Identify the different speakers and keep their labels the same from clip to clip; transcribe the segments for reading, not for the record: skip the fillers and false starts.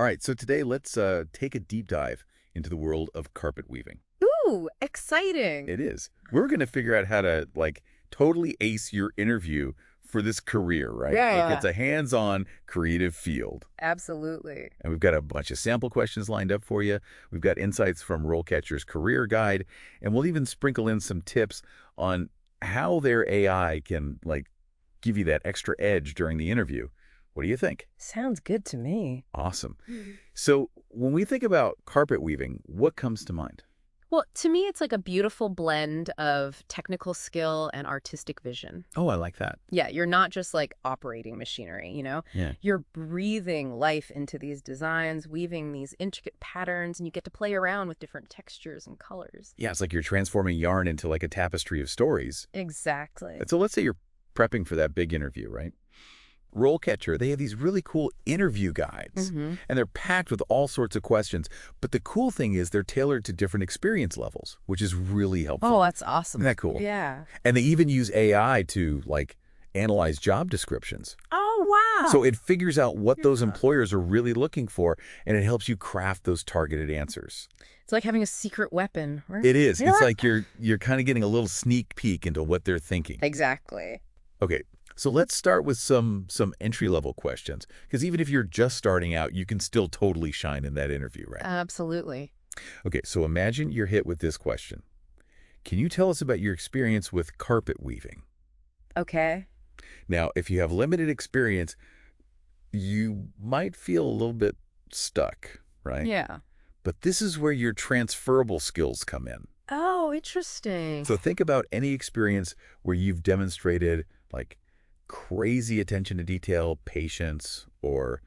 Speaker 1: All right, so today let's take a deep dive into the world of carpet weaving.
Speaker 2: Ooh, exciting.
Speaker 1: It is. We're going to figure out how to totally ace your interview for this career, right? Like
Speaker 2: Yeah,
Speaker 1: it's a hands-on creative field.
Speaker 2: absolutely.
Speaker 1: And we've got a bunch of sample questions lined up for you. We've got insights from RoleCatcher's career guide, and we'll even sprinkle in some tips on how their AI can give you that extra edge during the interview. What do you think?
Speaker 2: Sounds good to me.
Speaker 1: Awesome. So when we think about carpet weaving, what comes to mind?
Speaker 2: Well, to me, it's like a beautiful blend of technical skill and artistic vision.
Speaker 1: Oh, I like that.
Speaker 2: Yeah, you're not just like operating machinery.
Speaker 1: Yeah.
Speaker 2: You're breathing life into these designs, weaving these intricate patterns, and you get to play around with different textures and colors.
Speaker 1: Yeah, it's like you're transforming yarn into like a tapestry of stories.
Speaker 2: Exactly.
Speaker 1: And so let's say you're prepping for that big interview, right? RoleCatcher, they have these really cool interview guides, and they're packed with all sorts of questions. But the cool thing is they're tailored to different experience levels, which is really helpful.
Speaker 2: Oh, that's awesome.
Speaker 1: Isn't that cool?
Speaker 2: Yeah.
Speaker 1: And they even use AI to analyze job descriptions.
Speaker 2: Oh, wow.
Speaker 1: So it figures out what those employers are really looking for, and it helps you craft those targeted answers.
Speaker 2: It's like having a secret weapon, right?
Speaker 1: It is.
Speaker 2: You know
Speaker 1: It's
Speaker 2: what?
Speaker 1: like you're kind of getting a little sneak peek into what they're thinking.
Speaker 2: Exactly.
Speaker 1: Okay, so let's start with some entry-level questions, because even if you're just starting out, you can still totally shine in that interview, right?
Speaker 2: Absolutely.
Speaker 1: Okay, so imagine you're hit with this question. Can you tell us about your experience with carpet weaving?
Speaker 2: Okay.
Speaker 1: Now, if you have limited experience, you might feel a little bit stuck, right?
Speaker 2: Yeah.
Speaker 1: But this is where your transferable skills come in.
Speaker 2: Oh, interesting.
Speaker 1: So think about any experience where you've demonstrated crazy attention to detail, patience, or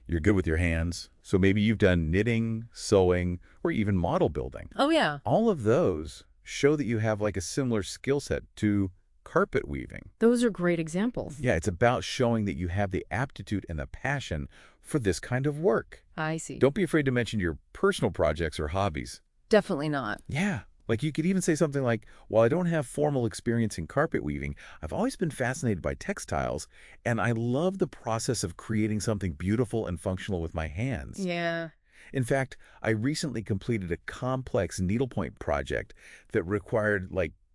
Speaker 1: you're good with your hands. So maybe you've done knitting, sewing, or even model building.
Speaker 2: Oh, yeah.
Speaker 1: All of those show that you have a similar skill set to carpet weaving.
Speaker 2: Those are great examples.
Speaker 1: Yeah, it's about showing that you have the aptitude and the passion for this kind of work.
Speaker 2: I see.
Speaker 1: Don't be afraid to mention your personal projects or hobbies.
Speaker 2: Definitely not.
Speaker 1: Yeah. You could even say something like, while I don't have formal experience in carpet weaving, I've always been fascinated by textiles, and I love the process of creating something beautiful and functional with my hands.
Speaker 2: Yeah.
Speaker 1: In fact, I recently completed a complex needlepoint project that required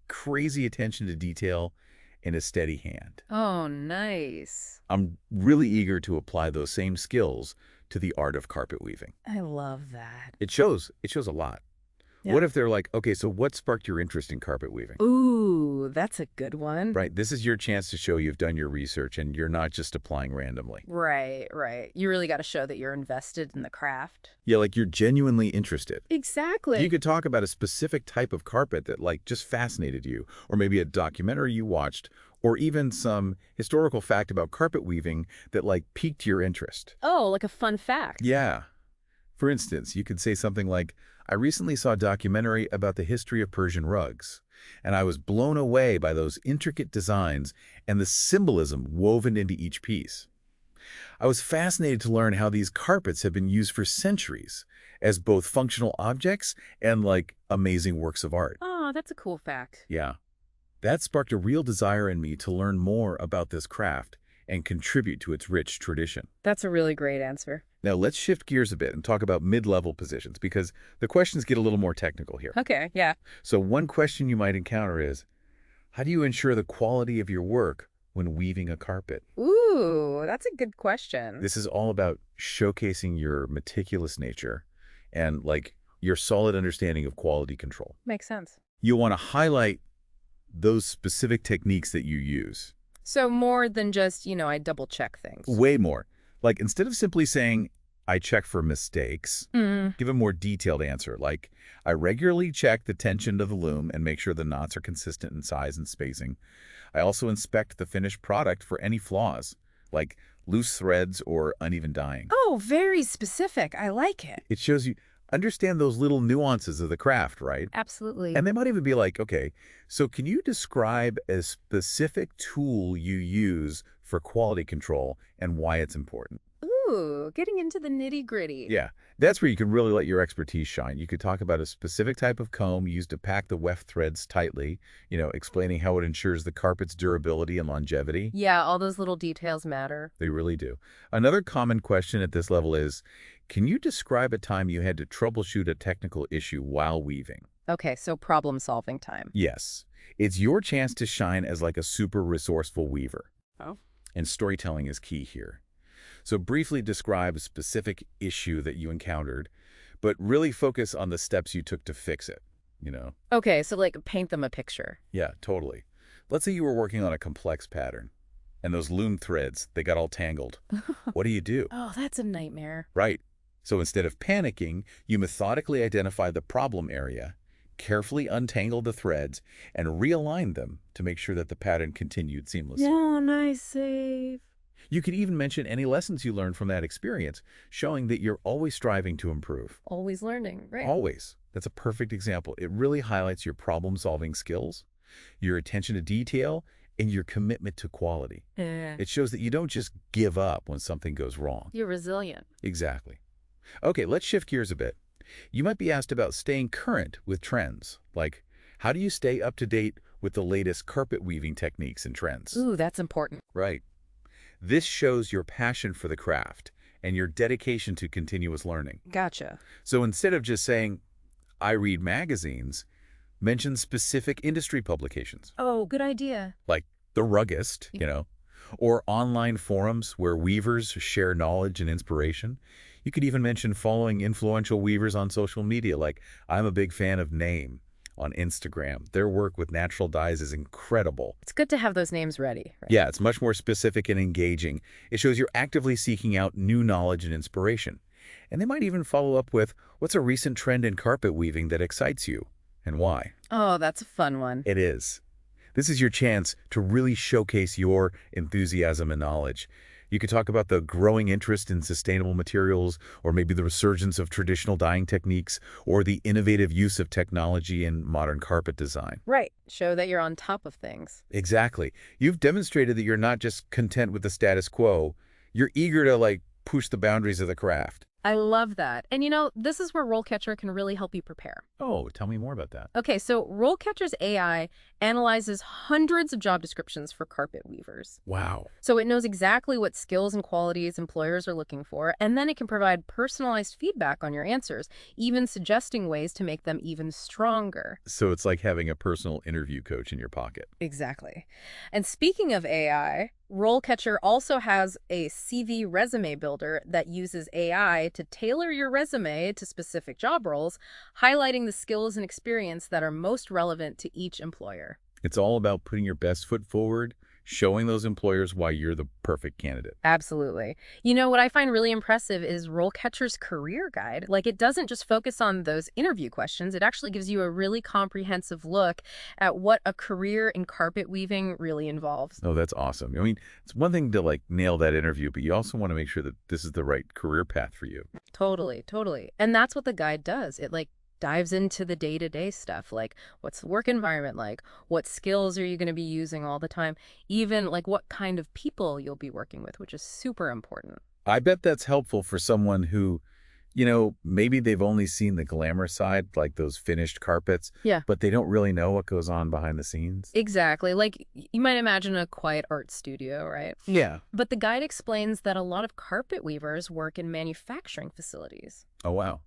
Speaker 1: crazy attention to detail and a steady hand.
Speaker 2: Oh, nice.
Speaker 1: I'm really eager to apply those same skills to the art of carpet weaving.
Speaker 2: I love that.
Speaker 1: It shows a lot.
Speaker 2: Yeah.
Speaker 1: What if they're like, okay, so what sparked your interest in carpet weaving?
Speaker 2: Ooh, that's a good one.
Speaker 1: Right. This is your chance to show you've done your research and you're not just applying randomly.
Speaker 2: Right, right. You really got to show that you're invested in the craft.
Speaker 1: Yeah, you're genuinely interested.
Speaker 2: Exactly.
Speaker 1: You could talk about a specific type of carpet that just fascinated you, or maybe a documentary you watched, or even some historical fact about carpet weaving that piqued your interest.
Speaker 2: Oh, like a fun fact.
Speaker 1: Yeah. For instance, you could say something like, I recently saw a documentary about the history of Persian rugs, and I was blown away by those intricate designs and the symbolism woven into each piece. I was fascinated to learn how these carpets have been used for centuries as both functional objects and amazing works of art.
Speaker 2: Oh, that's a cool fact.
Speaker 1: Yeah. That sparked a real desire in me to learn more about this craft and contribute to its rich tradition.
Speaker 2: That's a really great answer.
Speaker 1: Now, let's shift gears a bit and talk about mid-level positions, because the questions get a little more technical here.
Speaker 2: Okay, yeah.
Speaker 1: So one question you might encounter is, how do you ensure the quality of your work when weaving a carpet?
Speaker 2: Ooh, that's a good question.
Speaker 1: This is all about showcasing your meticulous nature and your solid understanding of quality control.
Speaker 2: Makes sense.
Speaker 1: You want to highlight those specific techniques that you use.
Speaker 2: So more than just, I double check things.
Speaker 1: Way more. Instead of simply saying, I check for mistakes, give a more detailed answer. I regularly check the tension of the loom and make sure the knots are consistent in size and spacing. I also inspect the finished product for any flaws, like loose threads or uneven dyeing.
Speaker 2: Oh, very specific. I like it.
Speaker 1: It shows you understand those little nuances of the craft, right?
Speaker 2: Absolutely.
Speaker 1: And they might even be like, okay, so can you describe a specific tool you use for quality control and why it's important?
Speaker 2: Ooh, getting into the nitty-gritty.
Speaker 1: Yeah, that's where you can really let your expertise shine. You could talk about a specific type of comb used to pack the weft threads tightly, explaining how it ensures the carpet's durability and longevity.
Speaker 2: Yeah, all those little details matter.
Speaker 1: They really do. Another common question at this level is, can you describe a time you had to troubleshoot a technical issue while weaving?
Speaker 2: Okay, so problem-solving time.
Speaker 1: Yes. It's your chance to shine as like a super resourceful weaver.
Speaker 2: Oh.
Speaker 1: And storytelling is key here. So briefly describe a specific issue that you encountered, but really focus on the steps you took to fix it.
Speaker 2: Okay, so like paint them a picture.
Speaker 1: Yeah, totally. Let's say you were working on a complex pattern, and those loom threads, they got all tangled. What do you do?
Speaker 2: Oh, that's a nightmare.
Speaker 1: Right. So instead of panicking, you methodically identify the problem area, carefully untangle the threads, and realign them to make sure that the pattern continued seamlessly.
Speaker 2: Oh, nice save.
Speaker 1: You could even mention any lessons you learned from that experience, showing that you're always striving to improve.
Speaker 2: Always learning, right?
Speaker 1: Always. That's a perfect example. It really highlights your problem-solving skills, your attention to detail, and your commitment to quality.
Speaker 2: Yeah.
Speaker 1: It shows that you don't just give up when something goes wrong.
Speaker 2: You're resilient.
Speaker 1: Exactly. Okay, let's shift gears a bit. You might be asked about staying current with trends, like how do you stay up to date with the latest carpet weaving techniques and trends?
Speaker 2: Ooh, that's important.
Speaker 1: Right. This shows your passion for the craft and your dedication to continuous learning.
Speaker 2: Gotcha.
Speaker 1: So instead of just saying, I read magazines, mention specific industry publications,
Speaker 2: Oh, good idea.
Speaker 1: like The Ruggist, or online forums where weavers share knowledge and inspiration. You could even mention following influential weavers on social media, like I'm a big fan of Name on Instagram. Their work with natural dyes is incredible.
Speaker 2: It's good to have those names ready, right?
Speaker 1: Yeah, it's much more specific and engaging. It shows you're actively seeking out new knowledge and inspiration. And they might even follow up with, what's a recent trend in carpet weaving that excites you, and why?
Speaker 2: Oh, that's a fun one.
Speaker 1: It is. This is your chance to really showcase your enthusiasm and knowledge. You could talk about the growing interest in sustainable materials, or maybe the resurgence of traditional dyeing techniques, or the innovative use of technology in modern carpet design.
Speaker 2: Right. Show that you're on top of things.
Speaker 1: Exactly. You've demonstrated that you're not just content with the status quo. You're eager to, push the boundaries of the craft.
Speaker 2: I love that. And this is where RoleCatcher can really help you prepare.
Speaker 1: Oh, tell me more about that.
Speaker 2: Okay, so RoleCatcher's AI analyzes hundreds of job descriptions for carpet weavers.
Speaker 1: Wow.
Speaker 2: So it knows exactly what skills and qualities employers are looking for, and then it can provide personalized feedback on your answers, even suggesting ways to make them even stronger.
Speaker 1: So it's like having a personal interview coach in your pocket.
Speaker 2: Exactly. And speaking of AI, RoleCatcher also has a CV resume builder that uses AI to tailor your resume to specific job roles, highlighting the skills and experience that are most relevant to each employer.
Speaker 1: It's all about putting your best foot forward, showing those employers why you're the perfect candidate.
Speaker 2: Absolutely. What I find really impressive is RoleCatcher's career guide. It doesn't just focus on those interview questions. It actually gives you a really comprehensive look at what a career in carpet weaving really involves.
Speaker 1: Oh, that's awesome. I mean, it's one thing to nail that interview, but you also want to make sure that this is the right career path for you.
Speaker 2: Totally, totally. And that's what the guide does. It dives into the day-to-day stuff, like what's the work environment like, what skills are you going to be using all the time, even what kind of people you'll be working with, which is super important.
Speaker 1: I bet that's helpful for someone who, maybe they've only seen the glamour side, like those finished carpets,
Speaker 2: Yeah.
Speaker 1: but they don't really know what goes on behind the scenes.
Speaker 2: Exactly. You might imagine a quiet art studio, right?
Speaker 1: Yeah.
Speaker 2: But the guide explains that a lot of carpet weavers work in manufacturing facilities.
Speaker 1: Oh, wow.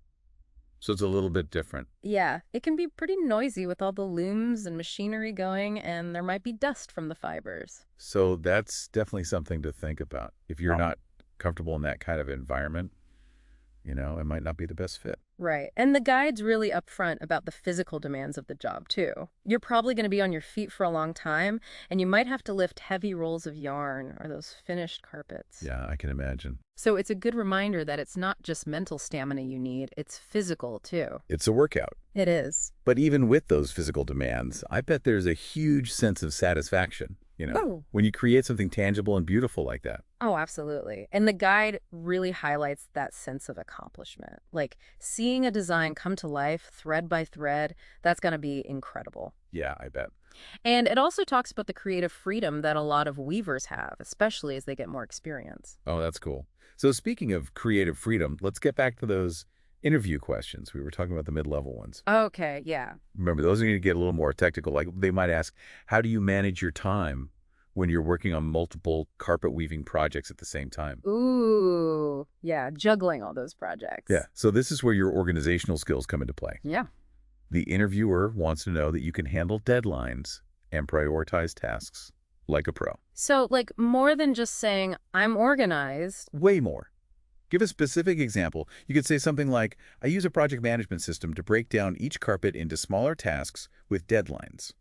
Speaker 1: So it's a little bit different.
Speaker 2: Yeah, it can be pretty noisy with all the looms and machinery going, and there might be dust from the fibers.
Speaker 1: So that's definitely something to think about. If you're not comfortable in that kind of environment, it might not be the best fit.
Speaker 2: Right. And the guide's really upfront about the physical demands of the job, too. You're probably going to be on your feet for a long time, and you might have to lift heavy rolls of yarn or those finished carpets.
Speaker 1: Yeah, I can imagine.
Speaker 2: So it's a good reminder that it's not just mental stamina you need, it's physical, too.
Speaker 1: It's a workout.
Speaker 2: It is.
Speaker 1: But even with those physical demands, I bet there's a huge sense of satisfaction,
Speaker 2: Oh.
Speaker 1: when you create something tangible and beautiful like that.
Speaker 2: Oh, absolutely. And the guide really highlights that sense of accomplishment. Seeing a design come to life thread by thread, that's going to be incredible.
Speaker 1: Yeah, I bet.
Speaker 2: And it also talks about the creative freedom that a lot of weavers have, especially as they get more experience.
Speaker 1: Oh, that's cool. So speaking of creative freedom, let's get back to those interview questions. We were talking about the mid-level ones.
Speaker 2: Okay, yeah.
Speaker 1: Remember, those are going to get a little more technical. Like they might ask, how do you manage your time when you're working on multiple carpet weaving projects at the same time?
Speaker 2: Ooh, yeah, juggling all those
Speaker 1: Yeah.
Speaker 2: projects.
Speaker 1: So this is where your organizational skills come into play.
Speaker 2: Yeah.
Speaker 1: The interviewer wants to know that you can handle deadlines and prioritize tasks like a pro.
Speaker 2: So, like, more than just saying, I'm organized.
Speaker 1: Way more. Give a specific example. You could say something like, I use a project management system to break down each carpet into smaller tasks with deadlines.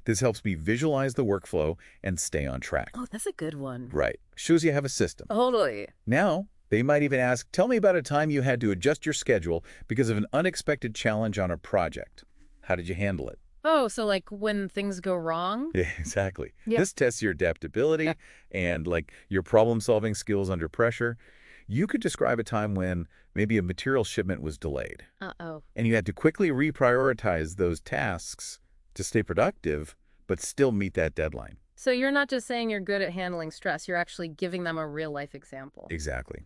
Speaker 1: This helps me visualize the workflow and stay on track.
Speaker 2: Oh, that's a good one.
Speaker 1: Right. Shows you have a system.
Speaker 2: Totally.
Speaker 1: Now, they might even ask, tell me about a time you had to adjust your schedule because of an unexpected challenge on a project. How did you handle it?
Speaker 2: Oh, so like when things go wrong?
Speaker 1: Yeah, exactly.
Speaker 2: Yeah.
Speaker 1: This tests your adaptability and like your problem-solving skills under pressure. You could describe a time when maybe a material shipment was delayed
Speaker 2: Uh-oh.
Speaker 1: and you had to quickly reprioritize those tasks to stay productive, but still meet that deadline.
Speaker 2: So you're not just saying you're good at handling stress, you're actually giving them a real-life example.
Speaker 1: Exactly.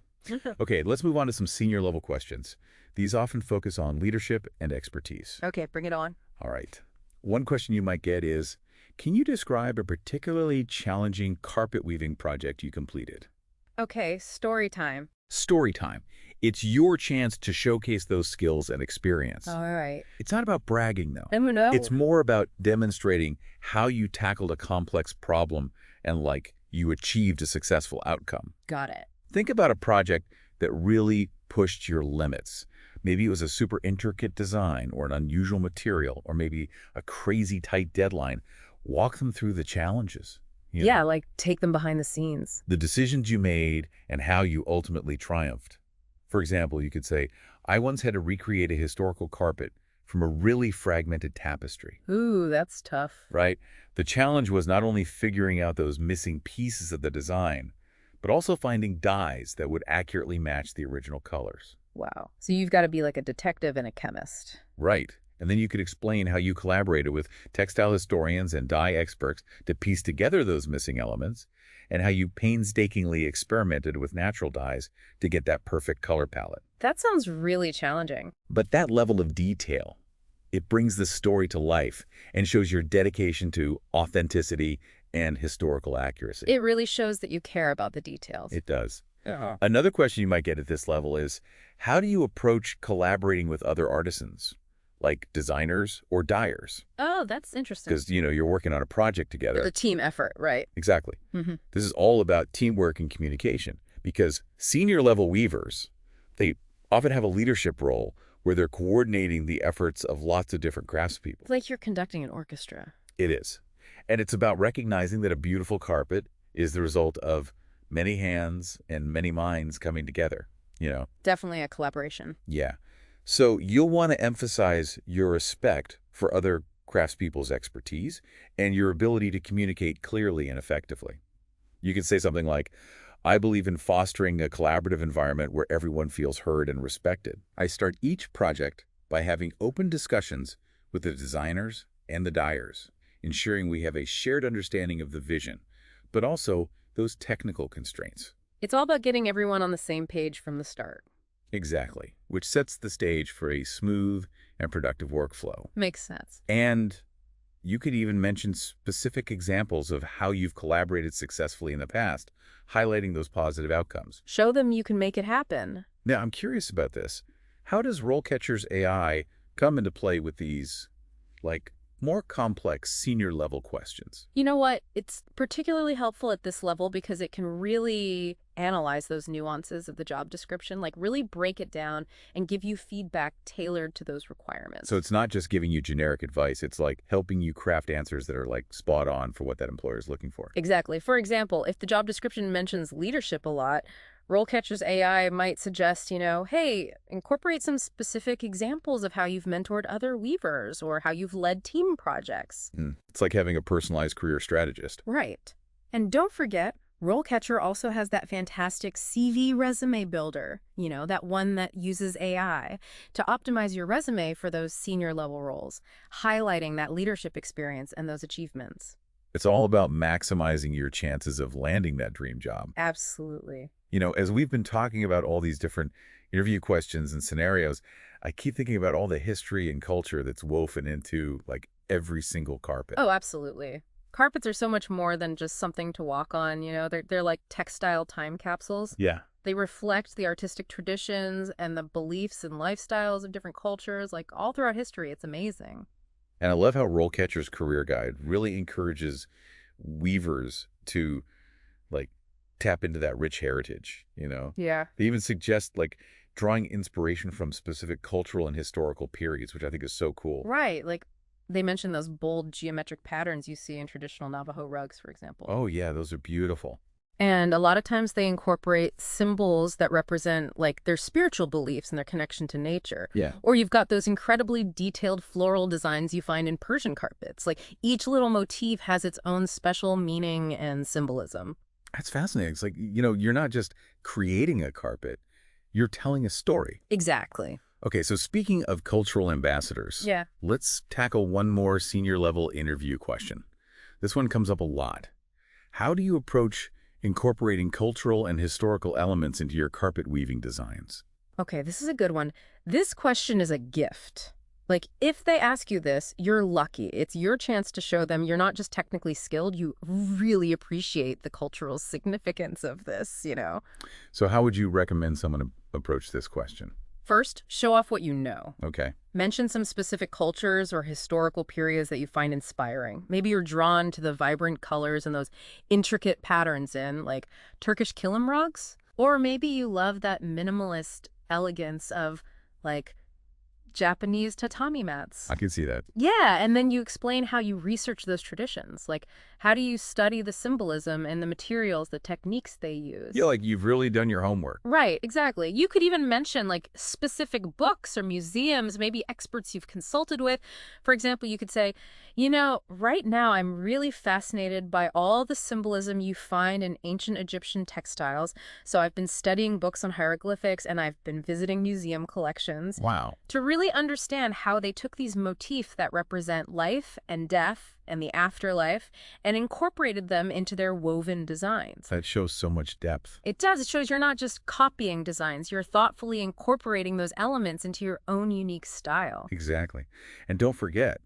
Speaker 1: Okay, let's move on to some senior level questions. These often focus on leadership and expertise.
Speaker 2: Okay, bring it on.
Speaker 1: All right. One question you might get is, can you describe a particularly challenging carpet weaving project you completed?
Speaker 2: Okay, story time.
Speaker 1: Story time. It's your chance to showcase those skills and experience.
Speaker 2: All right.
Speaker 1: It's not about bragging, though.
Speaker 2: No.
Speaker 1: It's more about demonstrating how you tackled a complex problem and, like, you achieved a successful outcome.
Speaker 2: Got it.
Speaker 1: Think about a project that really pushed your limits. Maybe it was a super intricate design or an unusual material or maybe a crazy tight deadline. Walk them through the challenges.
Speaker 2: Yeah, like take them behind the scenes.
Speaker 1: The decisions you made and how you ultimately triumphed. For example, you could say, I once had to recreate a historical carpet from a really fragmented tapestry.
Speaker 2: Ooh, that's tough.
Speaker 1: Right? The challenge was not only figuring out those missing pieces of the design, but also finding dyes that would accurately match the original colors.
Speaker 2: Wow. So you've got to be like a detective and a chemist.
Speaker 1: Right. And then you could explain how you collaborated with textile historians and dye experts to piece together those missing elements, and how you painstakingly experimented with natural dyes to get that perfect color palette.
Speaker 2: That sounds really challenging.
Speaker 1: But that level of detail, it brings the story to life and shows your dedication to authenticity and historical accuracy.
Speaker 2: It really shows that you care about the details.
Speaker 1: It does.
Speaker 2: Yeah.
Speaker 1: Another question you might get at this level is, how do you approach collaborating with other artisans, like designers or dyers?
Speaker 2: Oh, that's interesting.
Speaker 1: Because, you're working on a project together.
Speaker 2: The team effort, right?
Speaker 1: Exactly.
Speaker 2: Mm-hmm.
Speaker 1: This is all about teamwork and communication, because senior level weavers, they often have a leadership role where they're coordinating the efforts of lots of different craftspeople.
Speaker 2: It's like you're conducting an orchestra.
Speaker 1: It is. And it's about recognizing that a beautiful carpet is the result of many hands and many minds coming together,
Speaker 2: Definitely a collaboration.
Speaker 1: Yeah. So you'll want to emphasize your respect for other craftspeople's expertise and your ability to communicate clearly and effectively. You can say something like, I believe in fostering a collaborative environment where everyone feels heard and respected. I start each project by having open discussions with the designers and the dyers, ensuring we have a shared understanding of the vision, but also those technical constraints.
Speaker 2: It's all about getting everyone on the same page from the start.
Speaker 1: Exactly, which sets the stage for a smooth and productive workflow.
Speaker 2: Makes sense.
Speaker 1: And you could even mention specific examples of how you've collaborated successfully in the past, highlighting those positive outcomes.
Speaker 2: Show them you can make it happen.
Speaker 1: Now, I'm curious about this. How does RoleCatcher's AI come into play with these, more complex senior-level questions?
Speaker 2: You know what? It's particularly helpful at this level because it can really analyze those nuances of the job description, really break it down and give you feedback tailored to those requirements.
Speaker 1: So it's not just giving you generic advice, it's helping you craft answers that are spot on for what that employer is looking for.
Speaker 2: Exactly. For example, if the job description mentions leadership a lot, RoleCatcher's AI might suggest, hey, incorporate some specific examples of how you've mentored other weavers or how you've led team projects.
Speaker 1: It's like having a personalized career strategist.
Speaker 2: Right. And don't forget, RoleCatcher also has that fantastic CV resume builder, that one that uses AI to optimize your resume for those senior level roles, highlighting that leadership experience and those achievements.
Speaker 1: It's all about maximizing your chances of landing that dream job.
Speaker 2: Absolutely.
Speaker 1: As we've been talking about all these different interview questions and scenarios, I keep thinking about all the history and culture that's woven into like every single carpet.
Speaker 2: Oh, absolutely. Carpets are so much more than just something to walk on, They're like textile time capsules.
Speaker 1: Yeah.
Speaker 2: They reflect the artistic traditions and the beliefs and lifestyles of different cultures, like all throughout history. It's amazing.
Speaker 1: And I love how RoleCatcher's career guide really encourages weavers to like tap into that rich heritage.
Speaker 2: Yeah.
Speaker 1: They even suggest like drawing inspiration from specific cultural and historical periods, which I think is so cool.
Speaker 2: Right. Like they mentioned those bold geometric patterns you see in traditional Navajo rugs, for example.
Speaker 1: Oh yeah, those are beautiful.
Speaker 2: And a lot of times they incorporate symbols that represent like their spiritual beliefs and their connection to nature.
Speaker 1: Yeah.
Speaker 2: Or you've got those incredibly detailed floral designs you find in Persian carpets. Like each little motif has its own special meaning and symbolism.
Speaker 1: That's fascinating. It's like, you're not just creating a carpet, you're telling a story.
Speaker 2: Exactly.
Speaker 1: Okay, so speaking of cultural ambassadors,
Speaker 2: Yeah.
Speaker 1: let's tackle one more senior level interview question. This one comes up a lot. How do you approach incorporating cultural and historical elements into your carpet weaving designs?
Speaker 2: Okay, this is a good one. This question is a gift. Like, if they ask you this, you're lucky. It's your chance to show them you're not just technically skilled, you really appreciate the cultural significance of this.
Speaker 1: So how would you recommend someone approach this question?
Speaker 2: First, show off what you know.
Speaker 1: Okay.
Speaker 2: Mention some specific cultures or historical periods that you find inspiring. Maybe you're drawn to the vibrant colors and those intricate patterns in, like, Turkish kilim rugs. Or maybe you love that minimalist elegance of, like, Japanese tatami mats.
Speaker 1: I can see that.
Speaker 2: Yeah, and then you explain how you research those traditions. Like, how do you study the symbolism and the materials, the techniques they use?
Speaker 1: Yeah, like you've really done your homework.
Speaker 2: Right, exactly. You could even mention like specific books or museums, maybe experts you've consulted with. For example, you could say, right now I'm really fascinated by all the symbolism you find in ancient Egyptian textiles. So I've been studying books on hieroglyphics and I've been visiting museum collections
Speaker 1: Wow.
Speaker 2: to really understand how they took these motifs that represent life and death and the afterlife and incorporated them into their woven designs.
Speaker 1: That shows so much depth.
Speaker 2: It does. It shows you're not just copying designs. You're thoughtfully incorporating those elements into your own unique style.
Speaker 1: Exactly. And don't forget,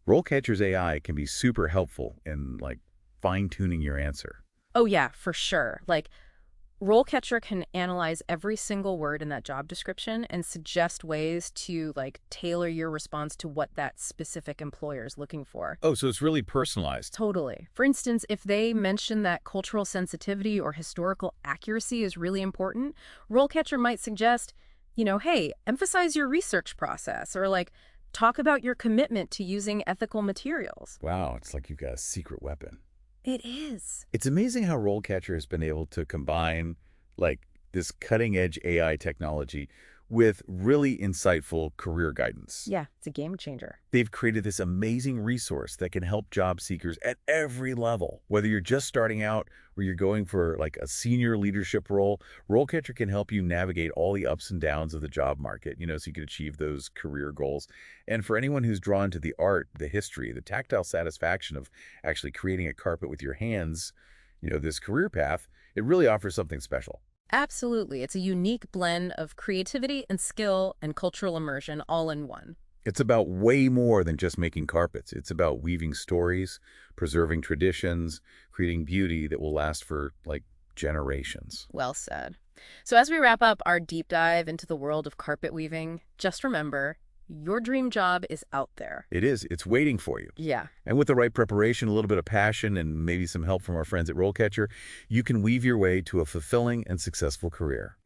Speaker 1: RoleCatcher's AI can be super helpful in like fine-tuning your answer.
Speaker 2: Oh, yeah, for sure. Like, RoleCatcher can analyze every single word in that job description and suggest ways to, like, tailor your response to what that specific employer is looking for.
Speaker 1: Oh, so it's really personalized.
Speaker 2: Totally. For instance, if they mention that cultural sensitivity or historical accuracy is really important, RoleCatcher might suggest, hey, emphasize your research process or, like, talk about your commitment to using ethical materials.
Speaker 1: Wow, it's like you've got a secret weapon.
Speaker 2: It is.
Speaker 1: It's amazing how RoleCatcher has been able to combine like this cutting-edge AI technology with really insightful career guidance.
Speaker 2: Yeah, it's a game changer.
Speaker 1: They've created this amazing resource that can help job seekers at every level. Whether you're just starting out or you're going for like a senior leadership role, RoleCatcher can help you navigate all the ups and downs of the job market, so you can achieve those career goals. And for anyone who's drawn to the art, the history, the tactile satisfaction of actually creating a carpet with your hands, this career path, it really offers something special.
Speaker 2: Absolutely. It's a unique blend of creativity and skill and cultural immersion all in one.
Speaker 1: It's about way more than just making carpets. It's about weaving stories, preserving traditions, creating beauty that will last for, like, generations.
Speaker 2: Well said. So as we wrap up our deep dive into the world of carpet weaving, just remember, your dream job is out there.
Speaker 1: It is. It's waiting for you.
Speaker 2: Yeah.
Speaker 1: And with the right preparation, a little bit of passion, and maybe some help from our friends at RoleCatcher, you can weave your way to a fulfilling and successful career.